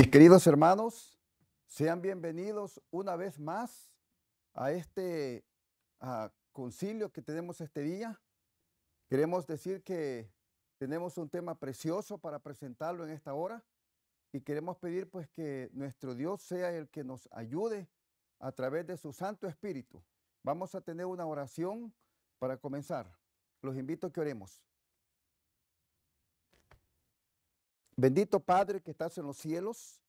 Mis queridos hermanos, sean bienvenidos una vez más a este concilio que tenemos este día. Queremos decir que tenemos un tema precioso para presentarlo en esta hora y queremos pedir pues que nuestro Dios sea el que nos ayude a través de su Santo Espíritu. Vamos a tener una oración para comenzar. Los invito a que oremos. Bendito Padre que estás en los cielos,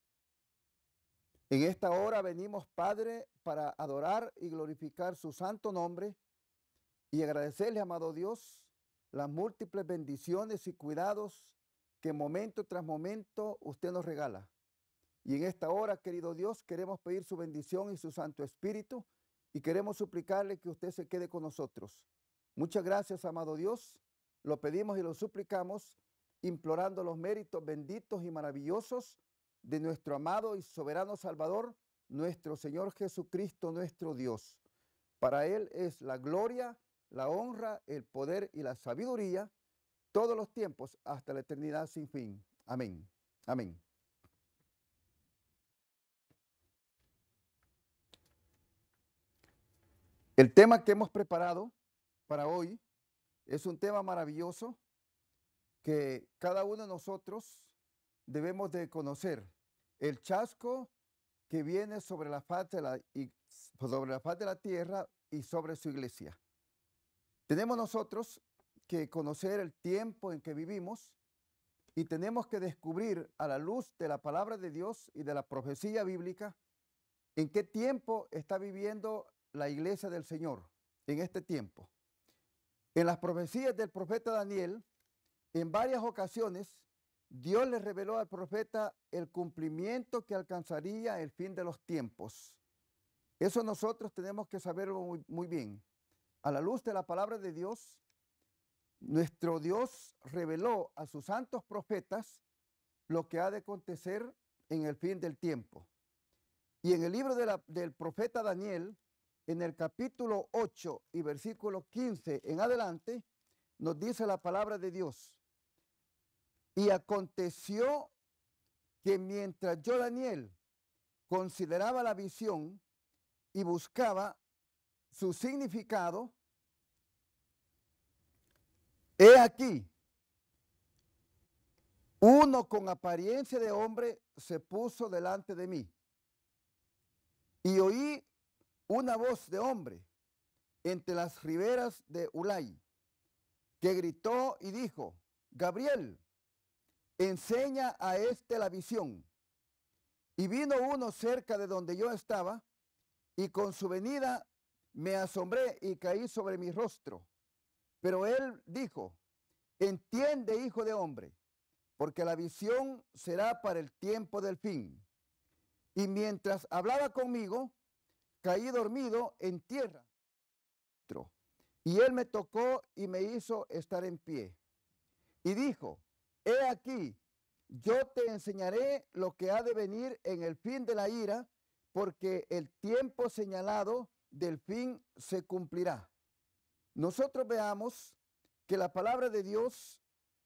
en esta hora venimos, Padre, para adorar y glorificar su santo nombre y agradecerle, amado Dios, las múltiples bendiciones y cuidados que momento tras momento usted nos regala. Y en esta hora, querido Dios, queremos pedir su bendición y su Santo Espíritu y queremos suplicarle que usted se quede con nosotros. Muchas gracias, amado Dios. Lo pedimos y lo suplicamos, implorando los méritos benditos y maravillosos de nuestro amado y soberano Salvador, nuestro Señor Jesucristo, nuestro Dios. Para Él es la gloria, la honra, el poder y la sabiduría, todos los tiempos, hasta la eternidad sin fin. Amén. Amén. El tema que hemos preparado para hoy es un tema maravilloso que cada uno de nosotros debemos de conocer. El chasco que viene sobre la faz de la tierra y sobre su iglesia. Tenemos nosotros que conocer el tiempo en que vivimos y tenemos que descubrir a la luz de la palabra de Dios y de la profecía bíblica en qué tiempo está viviendo la iglesia del Señor en este tiempo. En las profecías del profeta Daniel, en varias ocasiones, Dios le reveló al profeta el cumplimiento que alcanzaría el fin de los tiempos. Eso nosotros tenemos que saberlo muy bien. A la luz de la palabra de Dios, nuestro Dios reveló a sus santos profetas lo que ha de acontecer en el fin del tiempo. Y en el libro del profeta Daniel, en el capítulo 8 y versículo 15 en adelante, nos dice la palabra de Dios. Y aconteció que mientras yo, Daniel, consideraba la visión y buscaba su significado, he aquí, uno con apariencia de hombre se puso delante de mí. Y oí una voz de hombre entre las riberas de Ulai, que gritó y dijo: Gabriel, enseña a este la visión. Y vino uno cerca de donde yo estaba, y con su venida me asombré y caí sobre mi rostro. Pero él dijo: entiende, hijo de hombre, porque la visión será para el tiempo del fin. Y mientras hablaba conmigo, caí dormido en tierra. Y él me tocó y me hizo estar en pie. Y dijo: he aquí, yo te enseñaré lo que ha de venir en el fin de la ira, porque el tiempo señalado del fin se cumplirá. Nosotros veamos que la palabra de Dios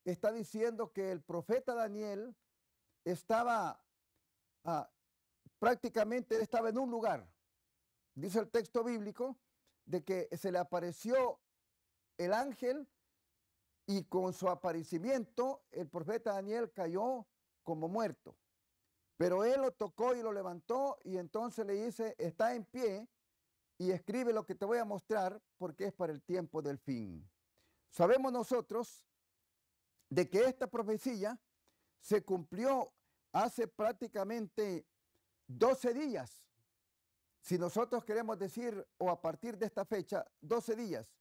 está diciendo que el profeta Daniel estaba prácticamente estaba en un lugar. Dice el texto bíblico de que se le apareció el ángel y con su aparecimiento el profeta Daniel cayó como muerto. Pero él lo tocó y lo levantó y entonces le dice: está en pie y escribe lo que te voy a mostrar porque es para el tiempo del fin. Sabemos nosotros de que esta profecía se cumplió hace prácticamente 12 días. Si nosotros queremos decir, o a partir de esta fecha, 12 días,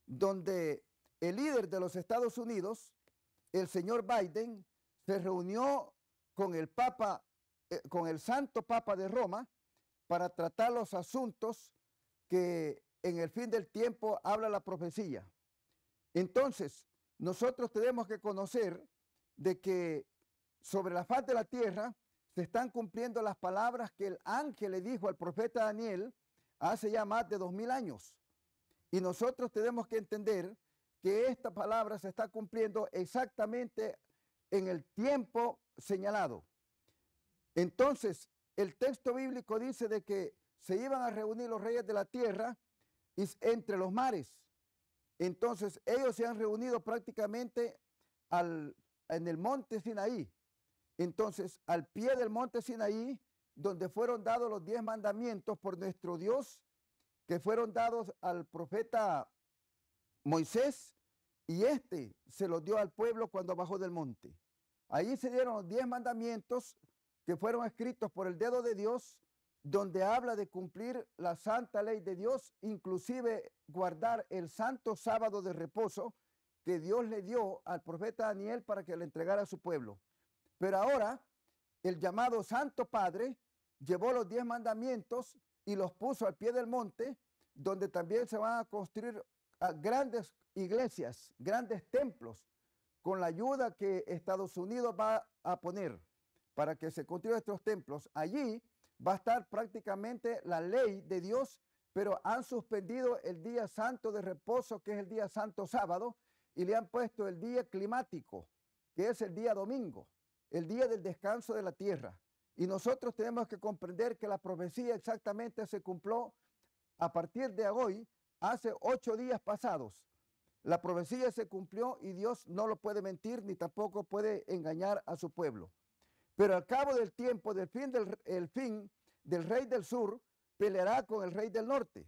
donde el líder de los Estados Unidos, el señor Biden, se reunió con el Papa, con el Santo Papa de Roma, para tratar los asuntos que en el fin del tiempo habla la profecía. Entonces, nosotros tenemos que conocer de que sobre la faz de la tierra se están cumpliendo las palabras que el ángel le dijo al profeta Daniel hace ya más de 2000 años. Y nosotros tenemos que entender que esta palabra se está cumpliendo exactamente en el tiempo señalado. Entonces, el texto bíblico dice de que se iban a reunir los reyes de la tierra entre los mares. Entonces, ellos se han reunido prácticamente en el monte Sinaí. Entonces, al pie del monte Sinaí, donde fueron dados los 10 mandamientos por nuestro Dios, que fueron dados al profeta Moisés, y este se los dio al pueblo cuando bajó del monte. Allí se dieron los 10 mandamientos que fueron escritos por el dedo de Dios, donde habla de cumplir la santa ley de Dios, inclusive guardar el santo sábado de reposo que Dios le dio al profeta Daniel para que le entregara a su pueblo. Pero ahora el llamado Santo Padre llevó los 10 mandamientos y los puso al pie del monte, donde también se van a construir grandes iglesias, grandes templos, con la ayuda que Estados Unidos va a poner para que se construyan estos templos. Allí va a estar prácticamente la ley de Dios, pero han suspendido el día santo de reposo, que es el día santo sábado, y le han puesto el día climático, que es el día domingo, el día del descanso de la tierra. Y nosotros tenemos que comprender que la profecía exactamente se cumplió a partir de hoy, hace 8 días pasados. La profecía se cumplió y Dios no lo puede mentir ni tampoco puede engañar a su pueblo. Pero al cabo del tiempo, el fin del rey del sur peleará con el rey del norte.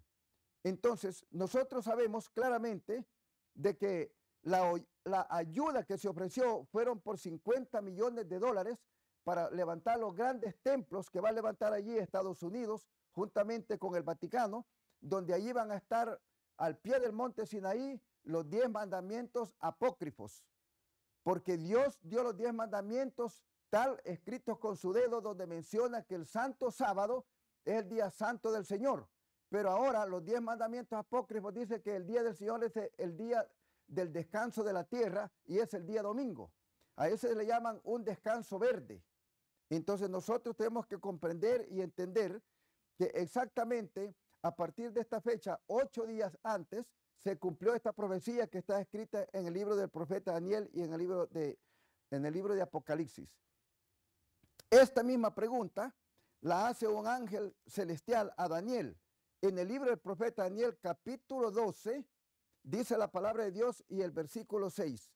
Entonces, nosotros sabemos claramente de que la ayuda que se ofreció fueron por 50 millones de dólares para levantar los grandes templos que va a levantar allí Estados Unidos, juntamente con el Vaticano, donde allí van a estar al pie del monte Sinaí los 10 mandamientos apócrifos, porque Dios dio los 10 mandamientos tal escritos con su dedo, donde menciona que el santo sábado es el día santo del Señor. Pero ahora los 10 mandamientos apócrifos dicen que el día del Señor es el día del descanso de la tierra y es el día domingo. A ese le llaman un descanso verde. Entonces nosotros tenemos que comprender y entender que exactamente a partir de esta fecha, 8 días antes, se cumplió esta profecía que está escrita en el libro del profeta Daniel y en el libro de Apocalipsis. Esta misma pregunta la hace un ángel celestial a Daniel. En el libro del profeta Daniel, capítulo 12, dice la palabra de Dios y el versículo 6.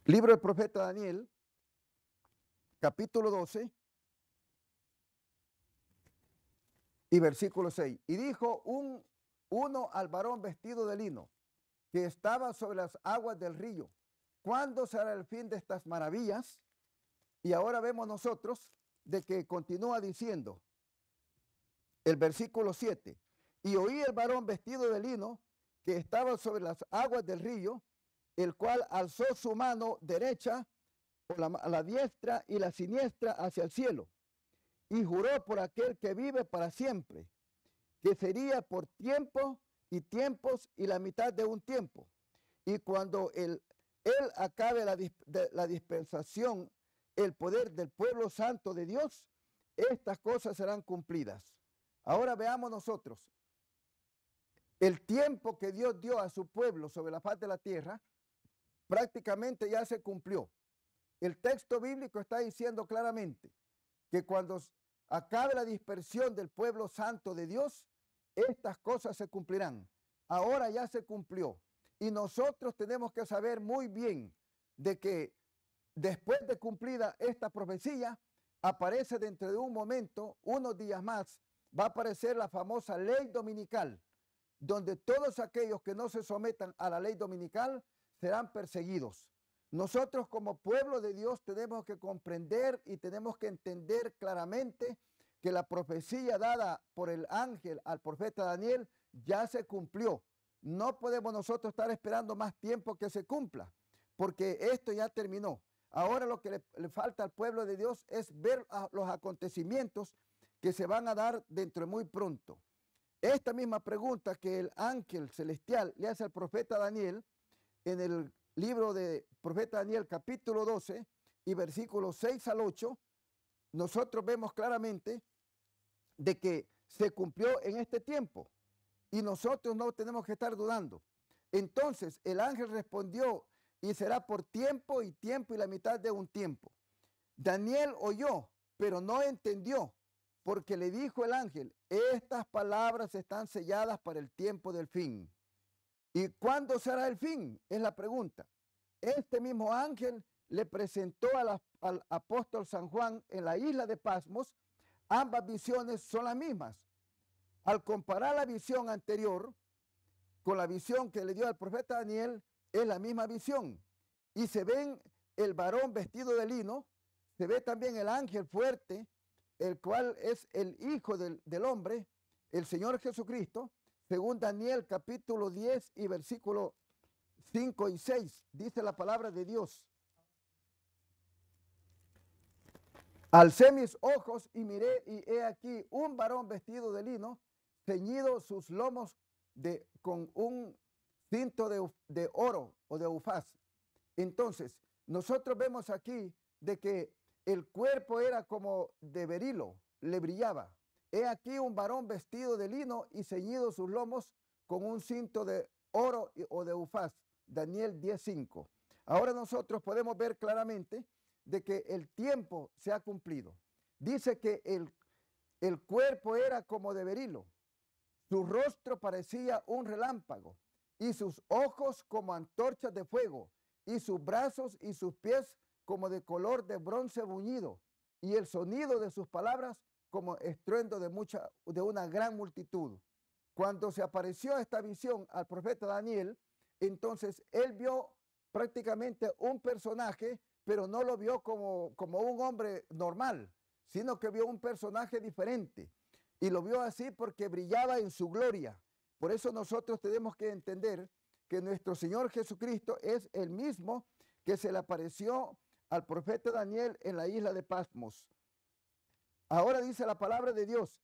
Libro del profeta Daniel, capítulo 12 y versículo 6. Y dijo uno al varón vestido de lino, que estaba sobre las aguas del río: ¿cuándo será el fin de estas maravillas? Y ahora vemos nosotros de que continúa diciendo el versículo 7. Y oí el varón vestido de lino, que estaba sobre las aguas del río, el cual alzó su mano derecha, la diestra y la siniestra hacia el cielo, y juró por aquel que vive para siempre, que sería por tiempo y tiempos y la mitad de un tiempo. Y cuando él acabe la dispensación, el poder del pueblo santo de Dios, estas cosas serán cumplidas. Ahora veamos nosotros el tiempo que Dios dio a su pueblo sobre la faz de la tierra, prácticamente ya se cumplió. El texto bíblico está diciendo claramente que cuando acabe la dispersión del pueblo santo de Dios, estas cosas se cumplirán. Ahora ya se cumplió. Y nosotros tenemos que saber muy bien de que después de cumplida esta profecía, aparece dentro de un momento, unos días más, va a aparecer la famosa ley dominical, donde todos aquellos que no se sometan a la ley dominical serán perseguidos. Nosotros como pueblo de Dios tenemos que comprender y tenemos que entender claramente que la profecía dada por el ángel al profeta Daniel ya se cumplió. No podemos nosotros estar esperando más tiempo que se cumpla, porque esto ya terminó. Ahora lo que le falta al pueblo de Dios es ver los acontecimientos que se van a dar dentro de muy pronto. Esta misma pregunta que el ángel celestial le hace al profeta Daniel en el libro de profeta Daniel capítulo 12 y versículos 6 al 8, nosotros vemos claramente de que se cumplió en este tiempo y nosotros no tenemos que estar dudando. Entonces el ángel respondió: y será por tiempo y tiempo y la mitad de un tiempo. Daniel oyó, pero no entendió, porque le dijo el ángel, estas palabras están selladas para el tiempo del fin. ¿Y cuándo será el fin? Es la pregunta. Este mismo ángel le presentó al apóstol San Juan en la isla de Patmos. Ambas visiones son las mismas. Al comparar la visión anterior con la visión que le dio al profeta Daniel, es la misma visión. Y se ven el varón vestido de lino, se ve también el ángel fuerte, el cual es el Hijo del hombre, el Señor Jesucristo, según Daniel capítulo 10 y versículo 5 y 6, dice la palabra de Dios. Alcé mis ojos y miré, y he aquí un varón vestido de lino, ceñido sus lomos con un cinto de oro o de ufaz. Entonces, nosotros vemos aquí de que el cuerpo era como de berilo, le brillaba. He aquí un varón vestido de lino y ceñido sus lomos con un cinto de oro o de ufaz. Daniel 10:5. Ahora nosotros podemos ver claramente de que el tiempo se ha cumplido. Dice que el cuerpo era como de berilo, su rostro parecía un relámpago y sus ojos como antorchas de fuego y sus brazos y sus pies como de color de bronce bruñido y el sonido de sus palabras como estruendo de una gran multitud. Cuando se apareció esta visión al profeta Daniel, entonces él vio prácticamente un personaje, pero no lo vio como un hombre normal, sino que vio un personaje diferente. Y lo vio así porque brillaba en su gloria. Por eso nosotros tenemos que entender que nuestro Señor Jesucristo es el mismo que se le apareció al profeta Daniel en la isla de Patmos. Ahora dice la palabra de Dios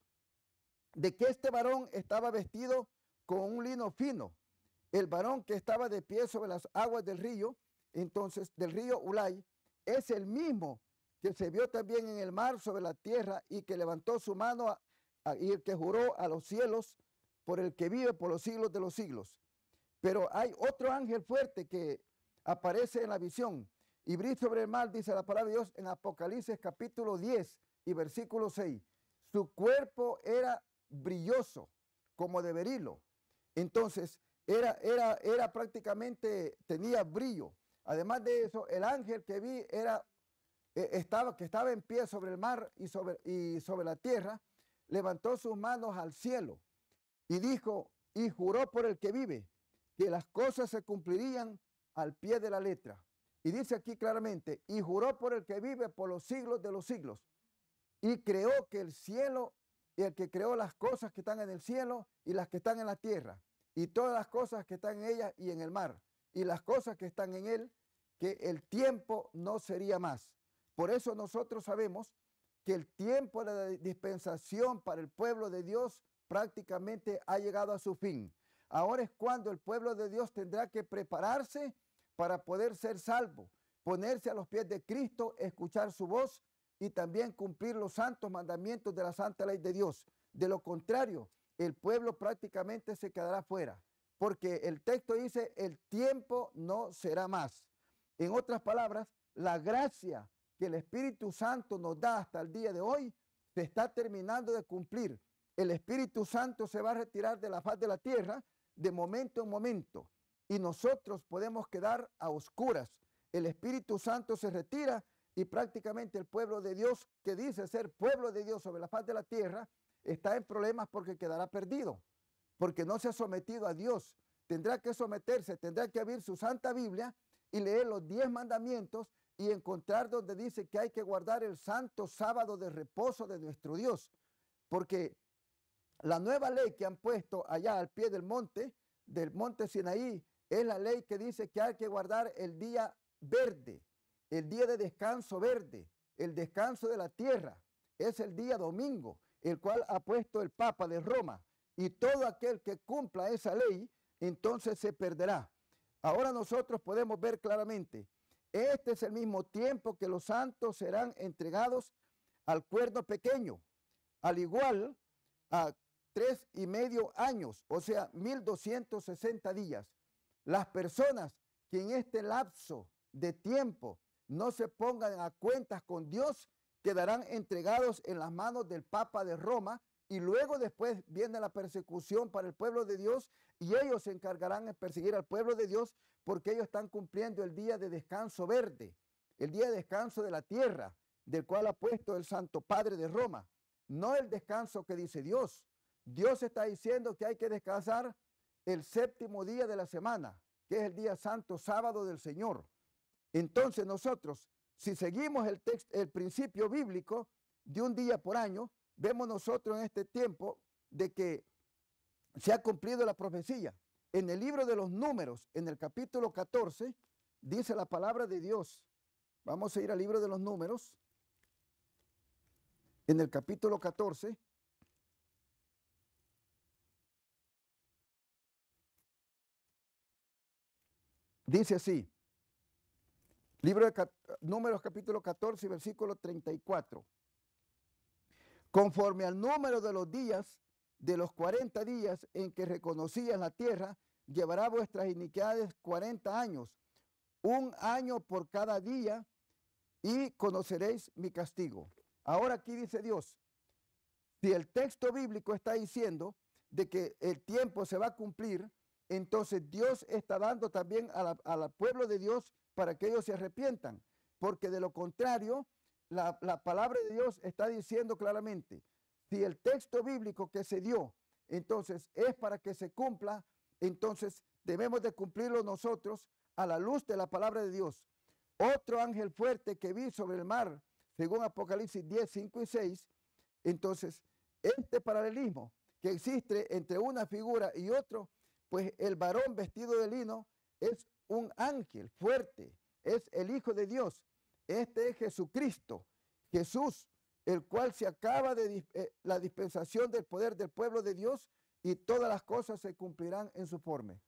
de que este varón estaba vestido con un lino fino. El varón que estaba de pie sobre las aguas del río, entonces del río Ulai, es el mismo que se vio también en el mar sobre la tierra y que levantó su mano y el que juró a los cielos por el que vive por los siglos de los siglos. Pero hay otro ángel fuerte que aparece en la visión y brilla sobre el mar, dice la palabra de Dios en Apocalipsis capítulo 10 y versículo 6. Su cuerpo era brilloso como de berilo. Entonces era prácticamente, tenía brillo. Además de eso, el ángel que vi que estaba en pie sobre el mar y sobre la tierra, levantó sus manos al cielo y dijo y juró por el que vive que las cosas se cumplirían al pie de la letra. Y dice aquí claramente, y juró por el que vive por los siglos de los siglos. Y creó que el cielo y el que creó las cosas que están en el cielo y las que están en la tierra y todas las cosas que están en ella y en el mar y las cosas que están en él, que el tiempo no sería más. Por eso nosotros sabemos que el tiempo de la dispensación para el pueblo de Dios prácticamente ha llegado a su fin. Ahora es cuando el pueblo de Dios tendrá que prepararse para poder ser salvo, ponerse a los pies de Cristo, escuchar su voz y también cumplir los santos mandamientos de la santa ley de Dios. De lo contrario, el pueblo prácticamente se quedará fuera, porque el texto dice, el tiempo no será más. En otras palabras, la gracia que el Espíritu Santo nos da hasta el día de hoy se está terminando de cumplir. El Espíritu Santo se va a retirar de la faz de la tierra de momento en momento y nosotros podemos quedar a oscuras. El Espíritu Santo se retira y prácticamente el pueblo de Dios, que dice ser pueblo de Dios sobre la faz de la tierra, está en problemas porque quedará perdido, porque no se ha sometido a Dios. Tendrá que someterse, tendrá que abrir su Santa Biblia y leer los 10 mandamientos y encontrar donde dice que hay que guardar el santo sábado de reposo de nuestro Dios, porque la nueva ley que han puesto allá al pie del monte Sinaí, es la ley que dice que hay que guardar el día verde, el día de descanso verde, el descanso de la tierra, es el día domingo, el cual ha puesto el Papa de Roma, y todo aquel que cumpla esa ley, entonces se perderá. Ahora nosotros podemos ver claramente, este es el mismo tiempo que los santos serán entregados al cuerno pequeño, al igual a 3,5 años, o sea, 1260 días. Las personas que en este lapso de tiempo no se pongan a cuentas con Dios, quedarán entregados en las manos del Papa de Roma, y luego después viene la persecución para el pueblo de Dios, y ellos se encargarán de perseguir al pueblo de Dios porque ellos están cumpliendo el día de descanso verde, el día de descanso de la tierra, del cual ha puesto el Santo Padre de Roma. No el descanso que dice Dios. Dios está diciendo que hay que descansar el séptimo día de la semana, que es el día santo, sábado del Señor. Entonces nosotros, si seguimos el principio bíblico de un día por año, vemos nosotros en este tiempo de que se ha cumplido la profecía. En el libro de los Números, en el capítulo 14, dice la palabra de Dios. Vamos a ir al libro de los Números. En el capítulo 14. Dice así. Libro de Números capítulo 14, versículo 34. Conforme al número de los días, de los 40 días en que reconocías la tierra, llevará vuestras iniquidades 40 años, un año por cada día, y conoceréis mi castigo. Ahora aquí dice Dios, si el texto bíblico está diciendo de que el tiempo se va a cumplir, entonces Dios está dando también al pueblo de Dios para que ellos se arrepientan, porque de lo contrario, la palabra de Dios está diciendo claramente, si el texto bíblico que se dio, entonces es para que se cumpla, entonces debemos de cumplirlo nosotros a la luz de la palabra de Dios. Otro ángel fuerte que vi sobre el mar, según Apocalipsis 10, 5 y 6, entonces este paralelismo que existe entre una figura y otro, pues el varón vestido de lino es un ángel fuerte, es el Hijo de Dios. Este es Jesucristo, Jesús, el cual se acaba de la dispensación del poder del pueblo de Dios, y todas las cosas se cumplirán en su forma.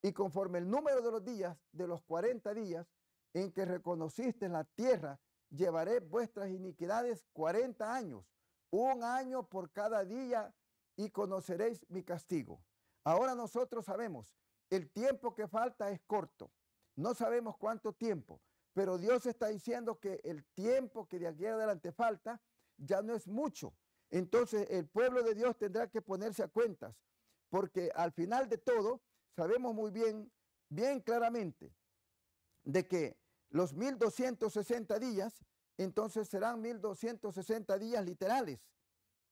Y conforme el número de los días, de los 40 días en que reconociste en la tierra, llevaré vuestras iniquidades 40 años, un año por cada día, y conoceréis mi castigo. Ahora nosotros sabemos, el tiempo que falta es corto. No sabemos cuánto tiempo, pero Dios está diciendo que el tiempo que de aquí adelante falta ya no es mucho. Entonces el pueblo de Dios tendrá que ponerse a cuentas, porque al final de todo sabemos muy bien, bien claramente, de que los 1260 días, entonces serán 1260 días literales.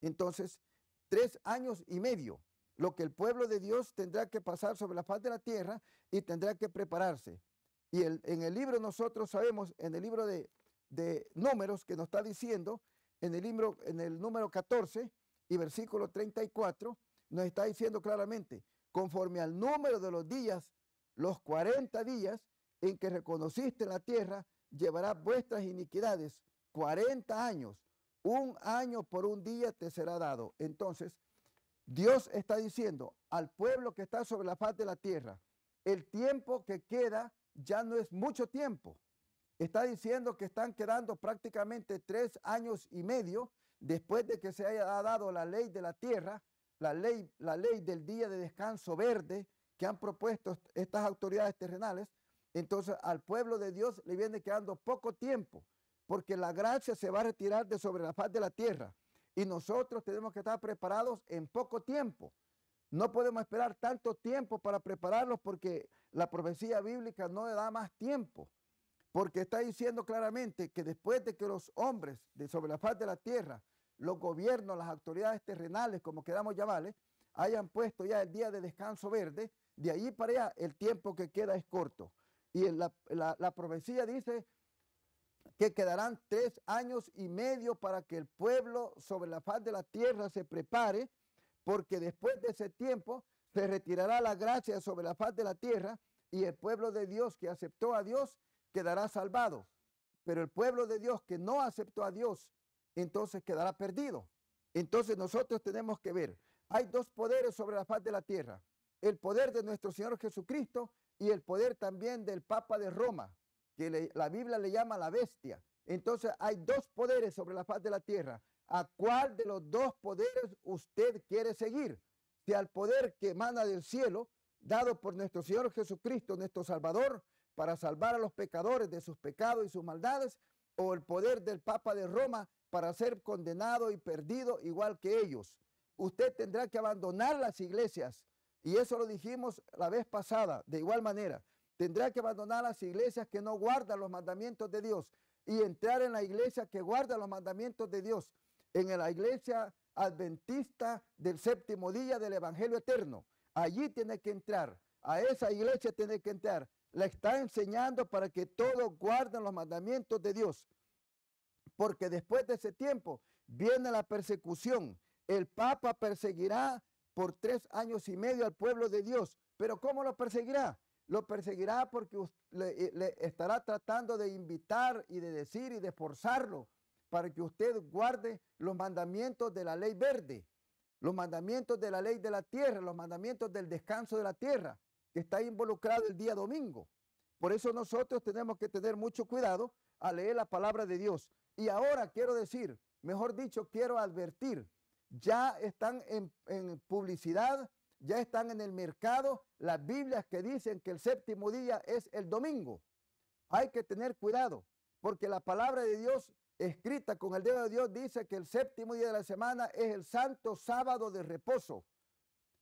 Entonces, 3 años y medio, lo que el pueblo de Dios tendrá que pasar sobre la faz de la tierra y tendrá que prepararse. Y en el libro nosotros sabemos, en el libro de Números, que nos está diciendo, en el número 14 y versículo 34, nos está diciendo claramente, conforme al número de los días, los 40 días en que reconociste la tierra, llevarás vuestras iniquidades 40 años, un año por un día te será dado. Entonces, Dios está diciendo al pueblo que está sobre la faz de la tierra, el tiempo que queda ya no es mucho tiempo. Está diciendo que están quedando prácticamente 3 años y medio después de que se haya dado la ley de la tierra, la ley del día de descanso verde que han propuesto estas autoridades terrenales. Entonces al pueblo de Dios le viene quedando poco tiempo, porque la gracia se va a retirar de sobre la faz de la tierra, y nosotros tenemos que estar preparados en poco tiempo. No podemos esperar tanto tiempo para prepararlos, porque la profecía bíblica no le da más tiempo, porque está diciendo claramente que después de que los hombres de sobre la faz de la tierra, los gobiernos, las autoridades terrenales, como queramos llamarles, hayan puesto ya el día de descanso verde, de allí para allá el tiempo que queda es corto. Y la profecía dice que quedarán 3 años y medio para que el pueblo sobre la faz de la tierra se prepare, porque después de ese tiempo se retirará la gracia sobre la faz de la tierra, y el pueblo de Dios que aceptó a Dios quedará salvado. Pero el pueblo de Dios que no aceptó a Dios, entonces quedará perdido. Entonces nosotros tenemos que ver, hay 2 poderes sobre la faz de la tierra: el poder de nuestro Señor Jesucristo y el poder también del Papa de Roma, que la Biblia le llama la bestia. Entonces hay 2 poderes sobre la faz de la tierra. ¿A cuál de los 2 poderes usted quiere seguir? Si al poder que emana del cielo, dado por nuestro Señor Jesucristo, nuestro Salvador, para salvar a los pecadores de sus pecados y sus maldades, o el poder del Papa de Roma para ser condenado y perdido igual que ellos. Usted tendrá que abandonar las iglesias, y eso lo dijimos la vez pasada, de igual manera. Tendrá que abandonar las iglesias que no guardan los mandamientos de Dios y entrar en la iglesia que guarda los mandamientos de Dios, en la iglesia adventista del séptimo día del Evangelio eterno. Allí tiene que entrar, a esa iglesia tiene que entrar. La está enseñando para que todos guarden los mandamientos de Dios, porque después de ese tiempo viene la persecución. El Papa perseguirá por 3 años y medio al pueblo de Dios. ¿Pero cómo lo perseguirá? Lo perseguirá porque le estará tratando de invitar y de decir y de forzarlo para que usted guarde los mandamientos de la ley verde, los mandamientos de la ley de la tierra, los mandamientos del descanso de la tierra, que está involucrado el día domingo. Por eso nosotros tenemos que tener mucho cuidado a leer la palabra de Dios. Y ahora quiero decir, mejor dicho, quiero advertir, ya están en publicidad, ya están en el mercado las Biblias que dicen que el séptimo día es el domingo. Hay que tener cuidado, porque la palabra de Dios escrita con el dedo de Dios dice que el séptimo día de la semana es el santo sábado de reposo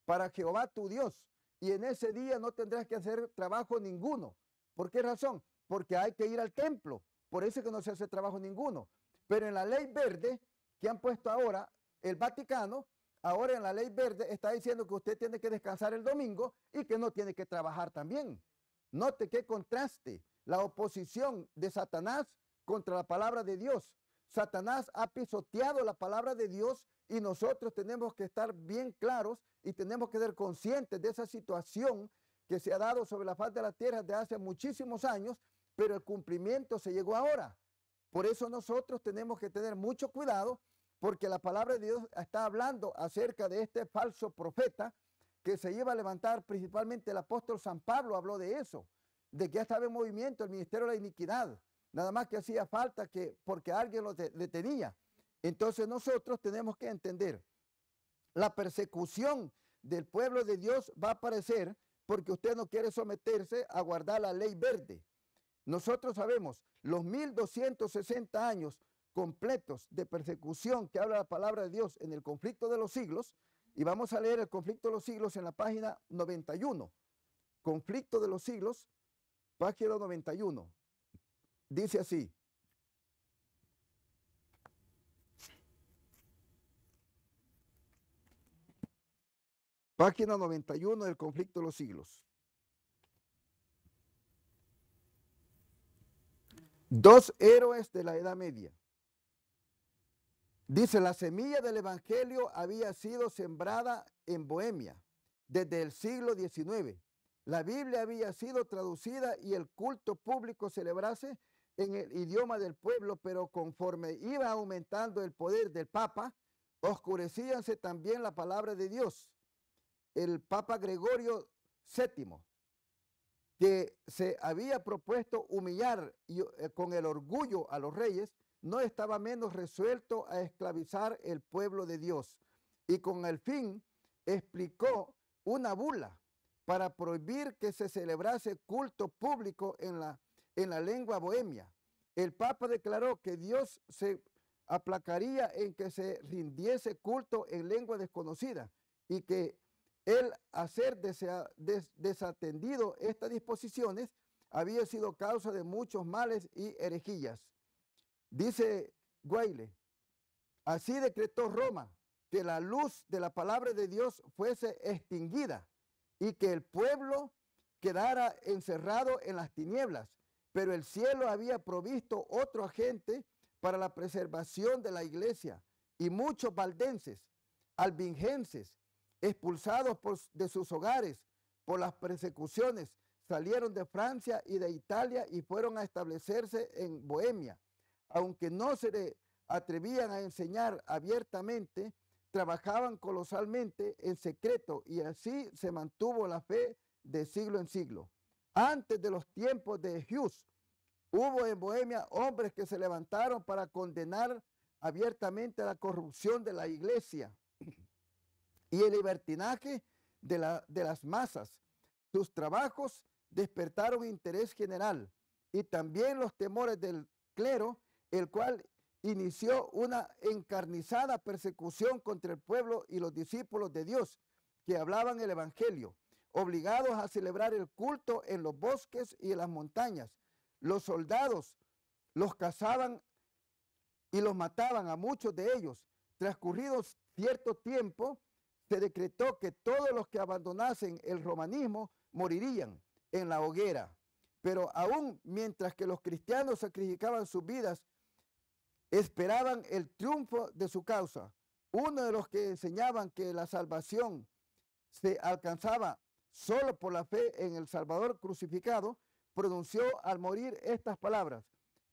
para Jehová tu Dios. Y en ese día no tendrás que hacer trabajo ninguno. ¿Por qué razón? Porque hay que ir al templo. Por eso es que no se hace trabajo ninguno. Pero en la ley verde que han puesto ahora, el Vaticano, ahora en la ley verde está diciendo que usted tiene que descansar el domingo y que no tiene que trabajar también. Note qué contraste, la oposición de Satanás contra la palabra de Dios. Satanás ha pisoteado la palabra de Dios y nosotros tenemos que estar bien claros y tenemos que ser conscientes de esa situación que se ha dado sobre la faz de la tierra de hace muchísimos años, pero el cumplimiento se llegó ahora. Por eso nosotros tenemos que tener mucho cuidado, porque la palabra de Dios está hablando acerca de este falso profeta que se iba a levantar. Principalmente el apóstol San Pablo habló de eso, de que ya estaba en movimiento el ministerio de la iniquidad. Nada más que hacía falta que, porque alguien lo detenía. Entonces nosotros tenemos que entender, la persecución del pueblo de Dios va a aparecer porque usted no quiere someterse a guardar la ley verde. Nosotros sabemos los 1260 años completos de persecución que habla la palabra de Dios en el conflicto de los siglos, y vamos a leer el conflicto de los siglos en la página 91. Conflicto de los siglos, página 91. Dice así: página 91 del conflicto de los siglos. Dos héroes de la Edad Media. Dice, la semilla del evangelio había sido sembrada en Bohemia desde el siglo XIX. La Biblia había sido traducida y el culto público celebrase en el idioma del pueblo, pero conforme iba aumentando el poder del Papa, oscurecíanse también la palabra de Dios. El Papa Gregorio VII, que se había propuesto humillar con el orgullo a los reyes, no estaba menos resuelto a esclavizar el pueblo de Dios, y con el fin explicó una bula para prohibir que se celebrase culto público en la lengua bohemia. El Papa declaró que Dios se aplacaría en que se rindiese culto en lengua desconocida, y que el hacer desatendido estas disposiciones había sido causa de muchos males y herejías. Dice Guayle, así decretó Roma que la luz de la palabra de Dios fuese extinguida y que el pueblo quedara encerrado en las tinieblas, pero el cielo había provisto otro agente para la preservación de la iglesia, y muchos valdenses, albingenses, expulsados de sus hogares por las persecuciones, salieron de Francia y de Italia y fueron a establecerse en Bohemia. Aunque no se le atrevían a enseñar abiertamente, trabajaban colosalmente en secreto, y así se mantuvo la fe de siglo en siglo. Antes de los tiempos de Hus, hubo en Bohemia hombres que se levantaron para condenar abiertamente la corrupción de la iglesia y el libertinaje de las masas. Sus trabajos despertaron interés general y también los temores del clero, el cual inició una encarnizada persecución contra el pueblo y los discípulos de Dios que hablaban el evangelio, obligados a celebrar el culto en los bosques y en las montañas. Los soldados los cazaban y los mataban a muchos de ellos. Transcurridos cierto tiempo, se decretó que todos los que abandonasen el romanismo morirían en la hoguera. Pero aún mientras que los cristianos sacrificaban sus vidas, esperaban el triunfo de su causa. Uno de los que enseñaban que la salvación se alcanzaba solo por la fe en el Salvador crucificado, pronunció al morir estas palabras: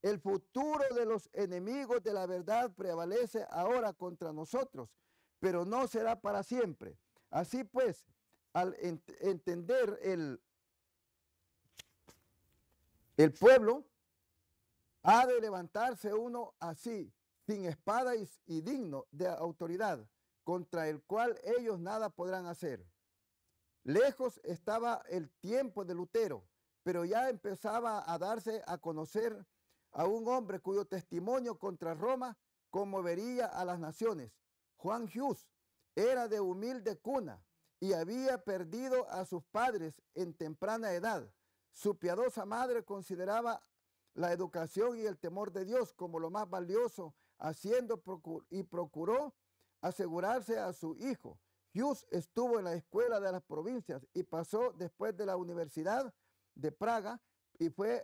el futuro de los enemigos de la verdad prevalece ahora contra nosotros, pero no será para siempre. Así pues, al entender el pueblo, ha de levantarse uno así, sin espada y digno de autoridad, contra el cual ellos nada podrán hacer. Lejos estaba el tiempo de Lutero, pero ya empezaba a darse a conocer a un hombre cuyo testimonio contra Roma conmovería a las naciones. Juan Hus era de humilde cuna y había perdido a sus padres en temprana edad. Su piadosa madre consideraba la educación y el temor de Dios como lo más valioso, y procuró asegurarse a su hijo. Hus estuvo en la escuela de las provincias y pasó después de la Universidad de Praga y fue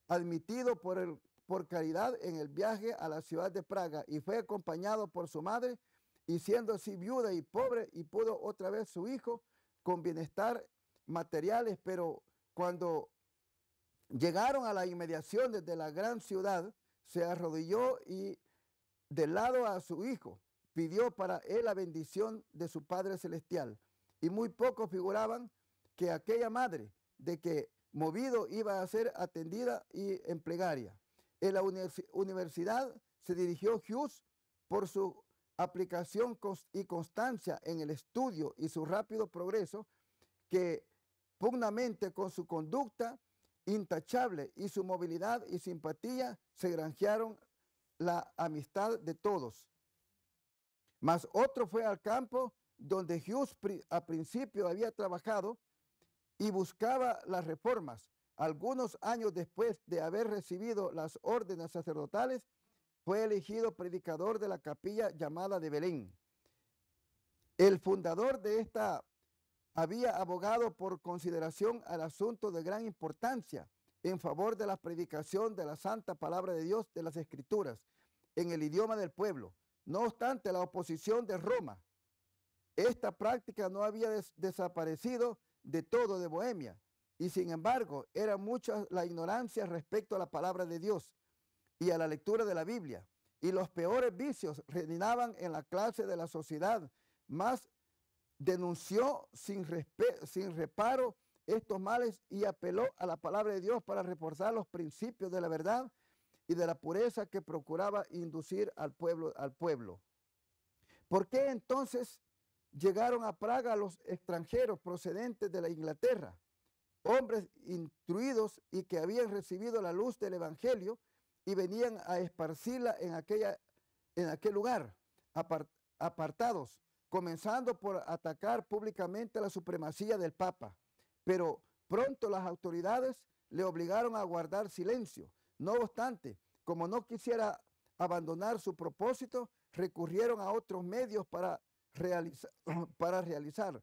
admitido por caridad en el viaje a la ciudad de Praga y fue acompañado por su madre, y siendo así viuda y pobre, y pudo otra vez su hijo con bienestar materiales. Pero cuando llegaron a las inmediaciones de la gran ciudad, se arrodilló y del lado a su hijo pidió para él la bendición de su Padre Celestial. Y muy pocos figuraban que aquella madre, de que movido iba a ser atendida y en plegaria. En la universidad se dirigió Hus por su aplicación y constancia en el estudio y su rápido progreso, que pugnamente con su conducta intachable y su movilidad y simpatía se granjearon la amistad de todos. Mas otro fue al campo donde Hus a principio había trabajado y buscaba las reformas. Algunos años después de haber recibido las órdenes sacerdotales, fue elegido predicador de la capilla llamada de Belén. El fundador de esta había abogado por consideración al asunto de gran importancia en favor de la predicación de la santa palabra de Dios, de las Escrituras, en el idioma del pueblo. No obstante la oposición de Roma, esta práctica no había desaparecido de todo de Bohemia, y sin embargo era mucha la ignorancia respecto a la palabra de Dios y a la lectura de la Biblia, y los peores vicios reinaban en la clase de la sociedad. Más denunció sin reparo estos males y apeló a la palabra de Dios para reforzar los principios de la verdad y de la pureza que procuraba inducir al pueblo. ¿Por qué entonces llegaron a Praga los extranjeros procedentes de la Inglaterra, hombres instruidos y que habían recibido la luz del evangelio y venían a esparcirla en aquel lugar, apartados, comenzando por atacar públicamente la supremacía del Papa? Pero pronto las autoridades le obligaron a guardar silencio. No obstante, como no quisiera abandonar su propósito, recurrieron a otros medios para realizar.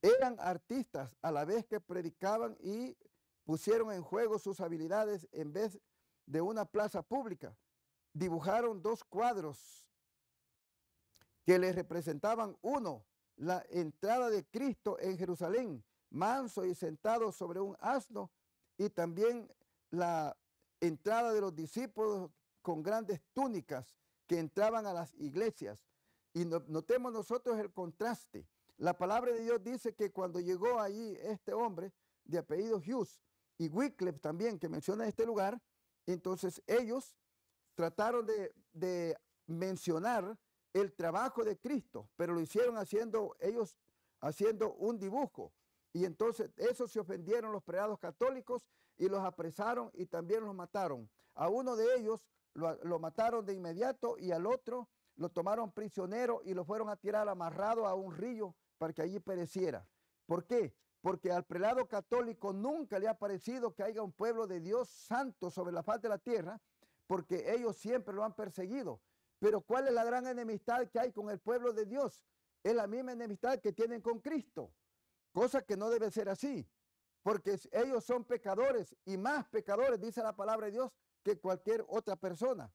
Eran artistas a la vez que predicaban y pusieron en juego sus habilidades. En vez de una plaza pública, dibujaron dos cuadros que les representaban: uno, la entrada de Cristo en Jerusalén, manso y sentado sobre un asno, y también la entrada de los discípulos con grandes túnicas que entraban a las iglesias. Y notemos nosotros el contraste. La palabra de Dios dice que cuando llegó allí este hombre de apellido Hus y Wycliffe también, que menciona este lugar, entonces ellos trataron de mencionar el trabajo de Cristo, pero lo hicieron haciendo un dibujo. Y entonces eso se ofendieron los prelados católicos y los apresaron y también los mataron. A uno de ellos lo mataron de inmediato y al otro lo tomaron prisionero y lo fueron a tirar amarrado a un río para que allí pereciera. ¿Por qué? Porque al prelado católico nunca le ha parecido que haya un pueblo de Dios santo sobre la faz de la tierra, porque ellos siempre lo han perseguido. Pero ¿cuál es la gran enemistad que hay con el pueblo de Dios? Es la misma enemistad que tienen con Cristo, cosa que no debe ser así, porque ellos son pecadores y más pecadores, dice la palabra de Dios, que cualquier otra persona.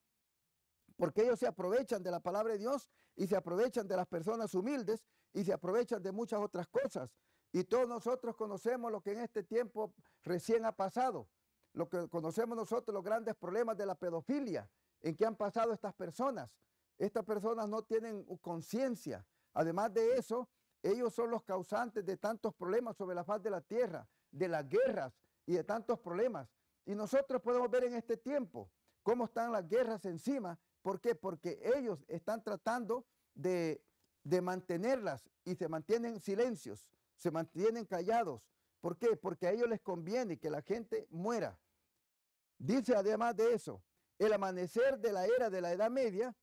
Porque ellos se aprovechan de la palabra de Dios y se aprovechan de las personas humildes y se aprovechan de muchas otras cosas. Y todos nosotros conocemos lo que en este tiempo recién ha pasado. Lo que conocemos nosotros, los grandes problemas de la pedofilia, en que han pasado estas personas. Estas personas no tienen conciencia. Además de eso, ellos son los causantes de tantos problemas sobre la faz de la tierra, de las guerras y de tantos problemas. Y nosotros podemos ver en este tiempo cómo están las guerras encima. ¿Por qué? Porque ellos están tratando de mantenerlas y se mantienen silencios, se mantienen callados. ¿Por qué? Porque a ellos les conviene que la gente muera. Dice además de eso, el amanecer de la era de la Edad Media,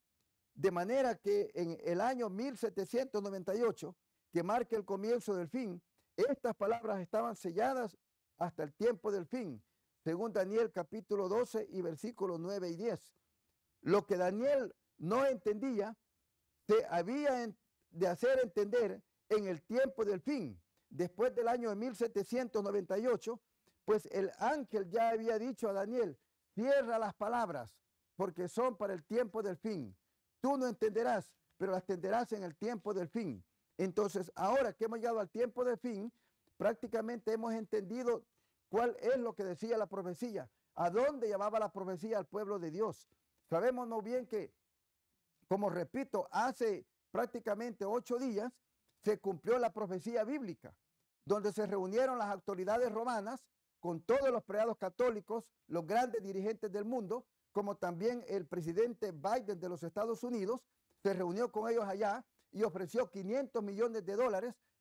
de manera que en el año 1798, que marca el comienzo del fin, estas palabras estaban selladas hasta el tiempo del fin, según Daniel capítulo 12 y versículos 9 y 10. Lo que Daniel no entendía, se había de hacer entender en el tiempo del fin. Después del año de 1798, pues el ángel ya había dicho a Daniel, cierra las palabras, porque son para el tiempo del fin. Tú no entenderás, pero las entenderás en el tiempo del fin. Entonces, ahora que hemos llegado al tiempo del fin, prácticamente hemos entendido cuál es lo que decía la profecía, a dónde llevaba la profecía al pueblo de Dios. Sabemos muy bien que, como repito, hace prácticamente 8 días se cumplió la profecía bíblica, donde se reunieron las autoridades romanas con todos los prelados católicos, los grandes dirigentes del mundo, como también el presidente Biden de los Estados Unidos, se reunió con ellos allá y ofreció $500 millones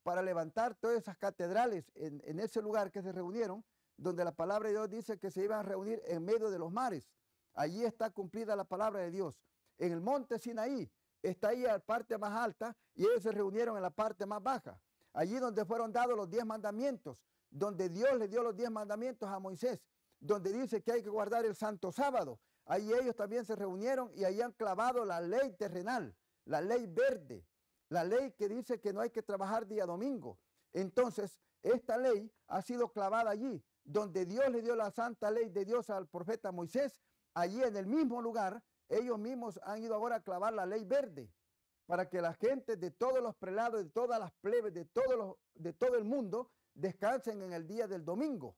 para levantar todas esas catedrales en ese lugar que se reunieron, donde la palabra de Dios dice que se iban a reunir en medio de los mares. Allí está cumplida la palabra de Dios. En el monte Sinaí está ahí a la parte más alta y ellos se reunieron en la parte más baja. Allí donde fueron dados los 10 mandamientos, donde Dios le dio los 10 mandamientos a Moisés, donde dice que hay que guardar el santo sábado. Ahí ellos también se reunieron y ahí han clavado la ley terrenal, la ley verde, la ley que dice que no hay que trabajar día domingo. Entonces, esta ley ha sido clavada allí, donde Dios le dio la santa ley de Dios al profeta Moisés. Allí en el mismo lugar, ellos mismos han ido ahora a clavar la ley verde, para que la gente de todos los prelados, de todas las plebes, de todo el mundo, descansen en el día del domingo.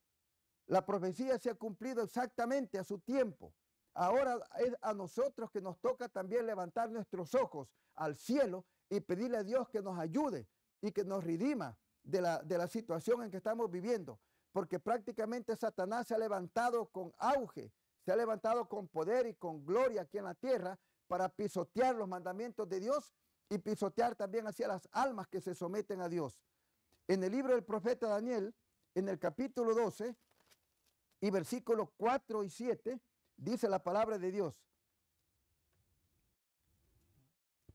La profecía se ha cumplido exactamente a su tiempo. Ahora es a nosotros que nos toca también levantar nuestros ojos al cielo y pedirle a Dios que nos ayude y que nos redima de la situación en que estamos viviendo. Porque prácticamente Satanás se ha levantado con auge, se ha levantado con poder y con gloria aquí en la tierra para pisotear los mandamientos de Dios y pisotear también hacia las almas que se someten a Dios. En el libro del profeta Daniel, en el capítulo 12 y versículos 4 y 7, dice la palabra de Dios.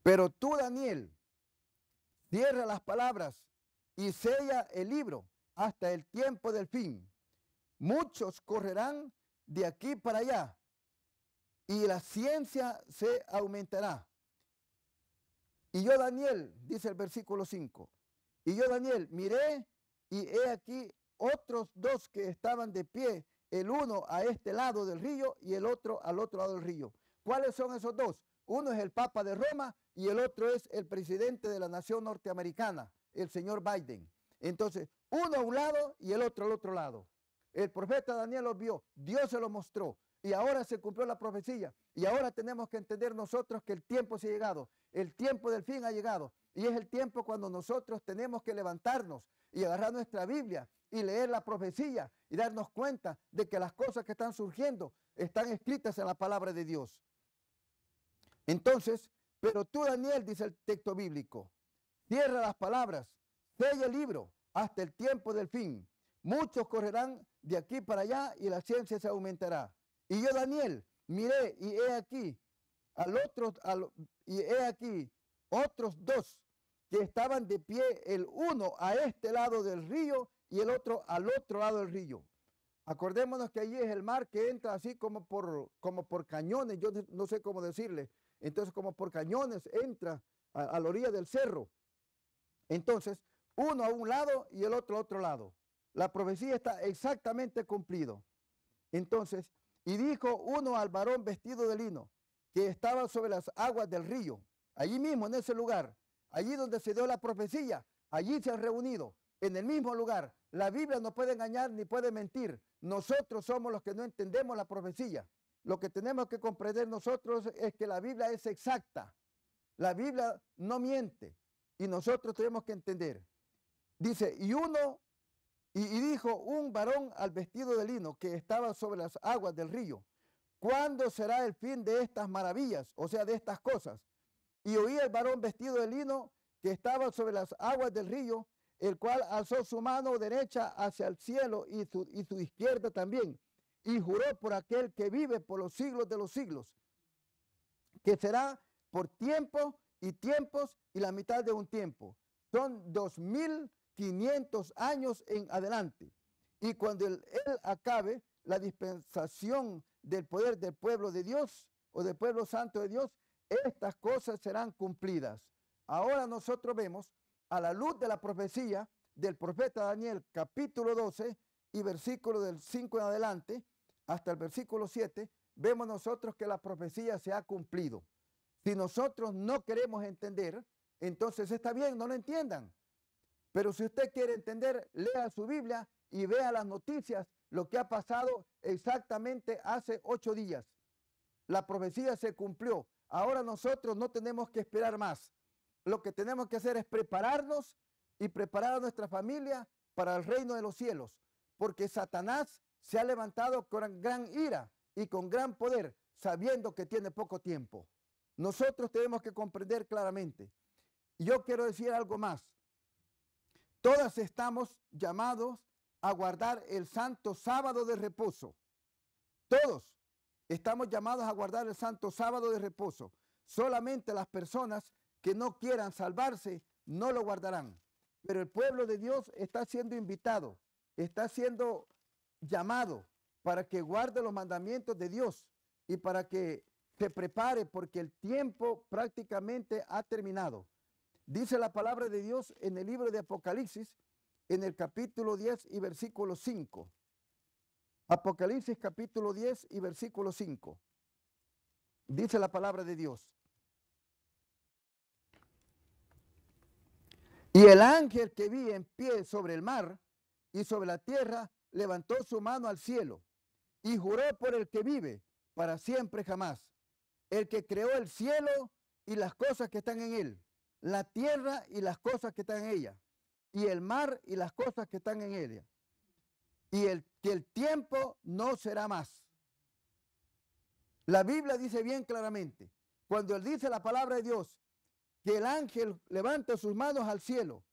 Pero tú, Daniel, cierra las palabras y sella el libro hasta el tiempo del fin. Muchos correrán de aquí para allá y la ciencia se aumentará. Y yo, Daniel, dice el versículo 5, y yo, Daniel, miré y he aquí otros 2 que estaban de pie, el uno a este lado del río y el otro al otro lado del río. ¿Cuáles son esos 2? Uno es el Papa de Roma y el otro es el presidente de la nación norteamericana, el señor Biden. Entonces, uno a un lado y el otro al otro lado. El profeta Daniel los vio, Dios se los mostró y ahora se cumplió la profecía. Y ahora tenemos que entender nosotros que el tiempo se ha llegado, el tiempo del fin ha llegado. Y es el tiempo cuando nosotros tenemos que levantarnos y agarrar nuestra Biblia y leer la profecía y darnos cuenta de que las cosas que están surgiendo están escritas en la palabra de Dios. Entonces, pero tú, Daniel, dice el texto bíblico, cierra las palabras, sella el libro hasta el tiempo del fin. Muchos correrán de aquí para allá y la ciencia se aumentará. Y yo, Daniel, miré y he aquí otros dos que estaban de pie, el uno a este lado del río y el otro al otro lado del río. Acordémonos que allí es el mar que entra así como por cañones, yo no sé cómo decirle. Entonces, como por cañones entra a la orilla del cerro. Entonces, uno a un lado y el otro a otro lado. La profecía está exactamente cumplido. Entonces, y dijo uno al varón vestido de lino, que estaba sobre las aguas del río, allí mismo en ese lugar, allí donde se dio la profecía, allí se han reunido, en el mismo lugar. La Biblia no puede engañar ni puede mentir. Nosotros somos los que no entendemos la profecía. Lo que tenemos que comprender nosotros es que la Biblia es exacta. La Biblia no miente y nosotros tenemos que entender. Dice, y dijo un varón al vestido de lino que estaba sobre las aguas del río, ¿cuándo será el fin de estas maravillas? O sea, de estas cosas. Y oí el varón vestido de lino que estaba sobre las aguas del río, el cual alzó su mano derecha hacia el cielo y su izquierda también, y juró por aquel que vive por los siglos de los siglos, que será por tiempo y tiempos y la mitad de un tiempo. Son 2500 años en adelante. Y cuando él acabe la dispensación del poder del pueblo de Dios o del pueblo santo de Dios, estas cosas serán cumplidas. Ahora nosotros vemos a la luz de la profecía del profeta Daniel, capítulo 12 y versículo del 5 en adelante, hasta el versículo 7, vemos nosotros que la profecía se ha cumplido. Si nosotros no queremos entender, entonces está bien, no lo entiendan. Pero si usted quiere entender, lea su Biblia y vea las noticias, lo que ha pasado exactamente hace 8 días. La profecía se cumplió. Ahora nosotros no tenemos que esperar más. Lo que tenemos que hacer es prepararnos y preparar a nuestra familia para el reino de los cielos, porque Satanás se ha levantado con gran ira y con gran poder, sabiendo que tiene poco tiempo. Nosotros tenemos que comprender claramente. Y yo quiero decir algo más. Todas estamos llamados a guardar el santo sábado de reposo. Todos estamos llamados a guardar el santo sábado de reposo. Solamente las personas que no quieran salvarse no lo guardarán. Pero el pueblo de Dios está siendo invitado, está siendo llamado para que guarde los mandamientos de Dios y para que se prepare porque el tiempo prácticamente ha terminado. Dice la palabra de Dios en el libro de Apocalipsis, en el capítulo 10 y versículo 5. Apocalipsis capítulo 10 y versículo 5. Dice la palabra de Dios. Y el ángel que vi en pie sobre el mar y sobre la tierra levantó su mano al cielo y juró por el que vive para siempre jamás, el que creó el cielo y las cosas que están en él, la tierra y las cosas que están en ella, y el mar y las cosas que están en ella, y que el tiempo no será más. La Biblia dice bien claramente, cuando él dice la palabra de Dios, que el ángel levanta sus manos al cielo,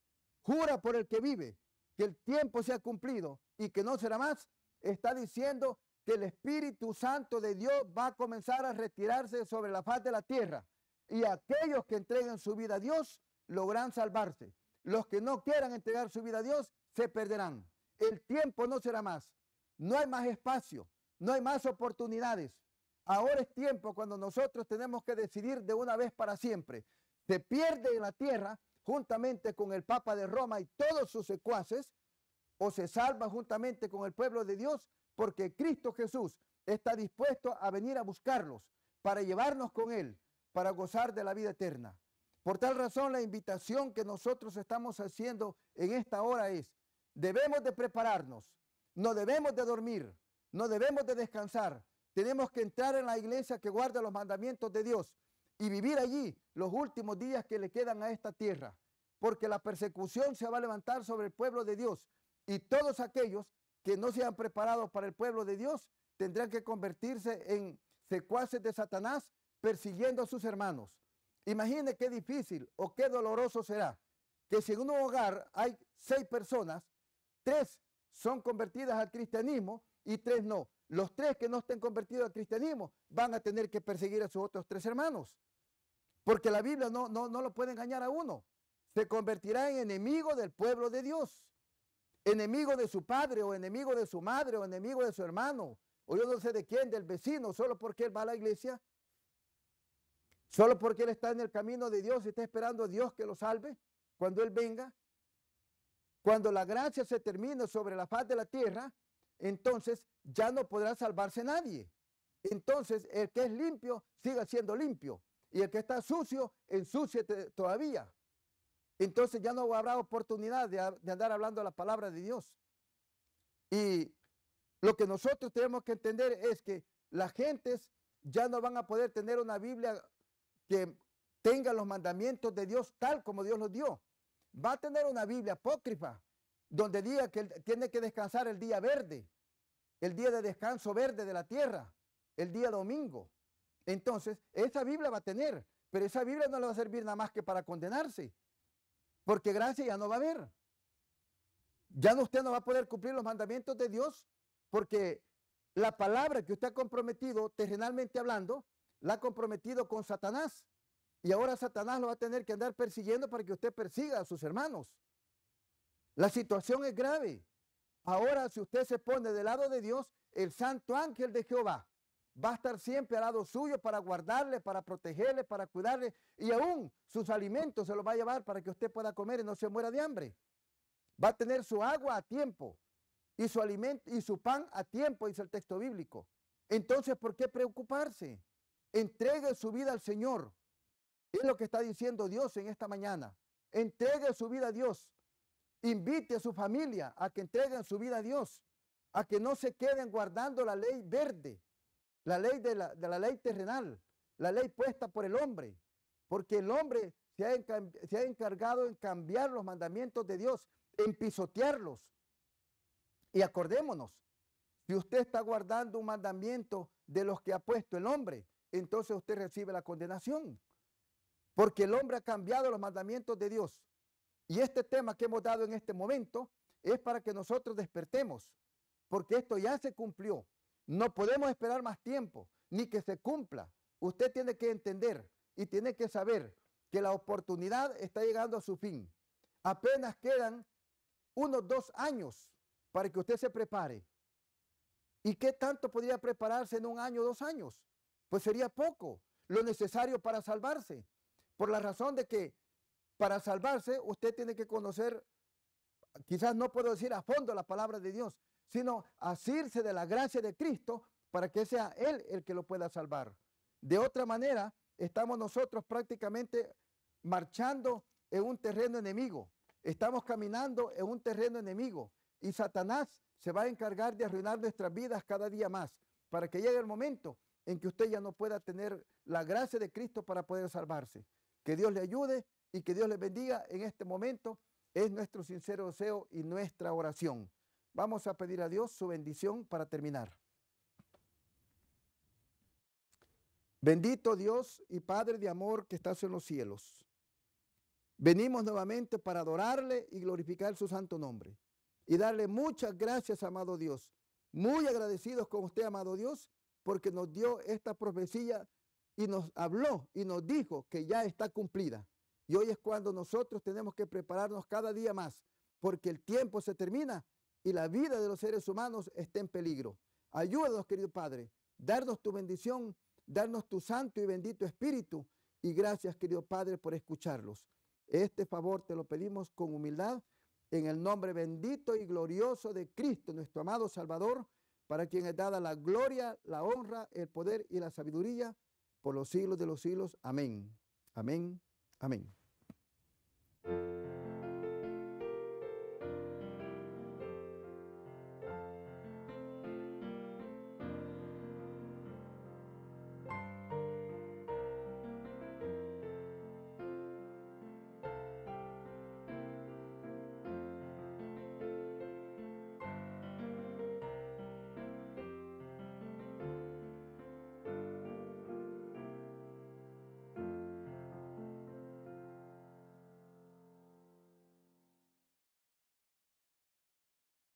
jura por el que vive, que el tiempo se ha cumplido y que no será más, está diciendo que el Espíritu Santo de Dios va a comenzar a retirarse sobre la faz de la tierra. Y aquellos que entreguen su vida a Dios lograrán salvarse. Los que no quieran entregar su vida a Dios se perderán. El tiempo no será más. No hay más espacio. No hay más oportunidades. Ahora es tiempo cuando nosotros tenemos que decidir de una vez para siempre. Se pierde en la tierra juntamente con el Papa de Roma y todos sus secuaces, o se salva juntamente con el pueblo de Dios, porque Cristo Jesús está dispuesto a venir a buscarlos para llevarnos con Él, para gozar de la vida eterna. Por tal razón, la invitación que nosotros estamos haciendo en esta hora es, debemos de prepararnos, no debemos de dormir, no debemos de descansar, tenemos que entrar en la iglesia que guarda los mandamientos de Dios y vivir allí los últimos días que le quedan a esta tierra, porque la persecución se va a levantar sobre el pueblo de Dios y todos aquellos que no se han preparado para el pueblo de Dios tendrán que convertirse en secuaces de Satanás persiguiendo a sus hermanos. Imagine qué difícil o qué doloroso será que si en un hogar hay 6 personas, 3 son convertidas al cristianismo y 3 no. Los 3 que no estén convertidos al cristianismo van a tener que perseguir a sus otros 3 hermanos. Porque la Biblia no lo puede engañar a uno. Se convertirá en enemigo del pueblo de Dios. Enemigo de su padre, o enemigo de su madre, o enemigo de su hermano, o yo no sé de quién, del vecino, solo porque él va a la iglesia. Solo porque él está en el camino de Dios y está esperando a Dios que lo salve cuando él venga. Cuando la gracia se termine sobre la faz de la tierra, entonces ya no podrá salvarse nadie. Entonces el que es limpio siga siendo limpio, y el que está sucio, ensúciate todavía. Entonces ya no habrá oportunidad de andar hablando la palabra de Dios. Y lo que nosotros tenemos que entender es que las gentes ya no van a poder tener una Biblia que tenga los mandamientos de Dios tal como Dios los dio. Va a tener una Biblia apócrifa donde diga que tiene que descansar el día verde, el día de descanso verde de la tierra, el día domingo. Entonces, esa Biblia va a tener, pero esa Biblia no le va a servir nada más que para condenarse, porque gracia ya no va a haber. Ya no, usted no va a poder cumplir los mandamientos de Dios, porque la palabra que usted ha comprometido, terrenalmente hablando, la ha comprometido con Satanás. Y ahora Satanás lo va a tener que andar persiguiendo para que usted persiga a sus hermanos. La situación es grave. Ahora, si usted se pone del lado de Dios, el santo ángel de Jehová va a estar siempre al lado suyo para guardarle, para protegerle, para cuidarle, y aún sus alimentos se los va a llevar para que usted pueda comer y no se muera de hambre. Va a tener su agua a tiempo y su alimento y su pan a tiempo, dice el texto bíblico. Entonces, ¿por qué preocuparse? Entregue su vida al Señor. Es lo que está diciendo Dios en esta mañana. Entregue su vida a Dios. Invite a su familia a que entreguen su vida a Dios, a que no se queden guardando la ley verde, la ley de la ley terrenal, la ley puesta por el hombre, porque el hombre se ha encargado en cambiar los mandamientos de Dios, en pisotearlos. Y acordémonos, si usted está guardando un mandamiento de los que ha puesto el hombre, entonces usted recibe la condenación, porque el hombre ha cambiado los mandamientos de Dios. Y este tema que hemos dado en este momento es para que nosotros despertemos, porque esto ya se cumplió. No podemos esperar más tiempo, ni que se cumpla. Usted tiene que entender y tiene que saber que la oportunidad está llegando a su fin. Apenas quedan unos 2 años para que usted se prepare. ¿Y qué tanto podría prepararse en 1 año, 2 años? Pues sería poco, lo necesario para salvarse. Por la razón de que para salvarse usted tiene que conocer, quizás no puedo decir a fondo la palabra de Dios, sino asirse de la gracia de Cristo para que sea Él el que lo pueda salvar. De otra manera, estamos nosotros prácticamente marchando en un terreno enemigo. Estamos caminando en un terreno enemigo y Satanás se va a encargar de arruinar nuestras vidas cada día más para que llegue el momento en que usted ya no pueda tener la gracia de Cristo para poder salvarse. Que Dios le ayude y que Dios le bendiga en este momento. Es nuestro sincero deseo y nuestra oración. Vamos a pedir a Dios su bendición para terminar. Bendito Dios y Padre de amor que estás en los cielos. Venimos nuevamente para adorarle y glorificar su santo nombre. Y darle muchas gracias, amado Dios. Muy agradecidos con usted, amado Dios, porque nos dio esta profecía y nos habló y nos dijo que ya está cumplida. Y hoy es cuando nosotros tenemos que prepararnos cada día más, porque el tiempo se termina y la vida de los seres humanos está en peligro. Ayúdanos, querido Padre, darnos tu bendición, darnos tu santo y bendito Espíritu. Y gracias, querido Padre, por escucharlos. Este favor te lo pedimos con humildad, en el nombre bendito y glorioso de Cristo, nuestro amado Salvador, para quien es dada la gloria, la honra, el poder y la sabiduría por los siglos de los siglos. Amén. Amén. Amén.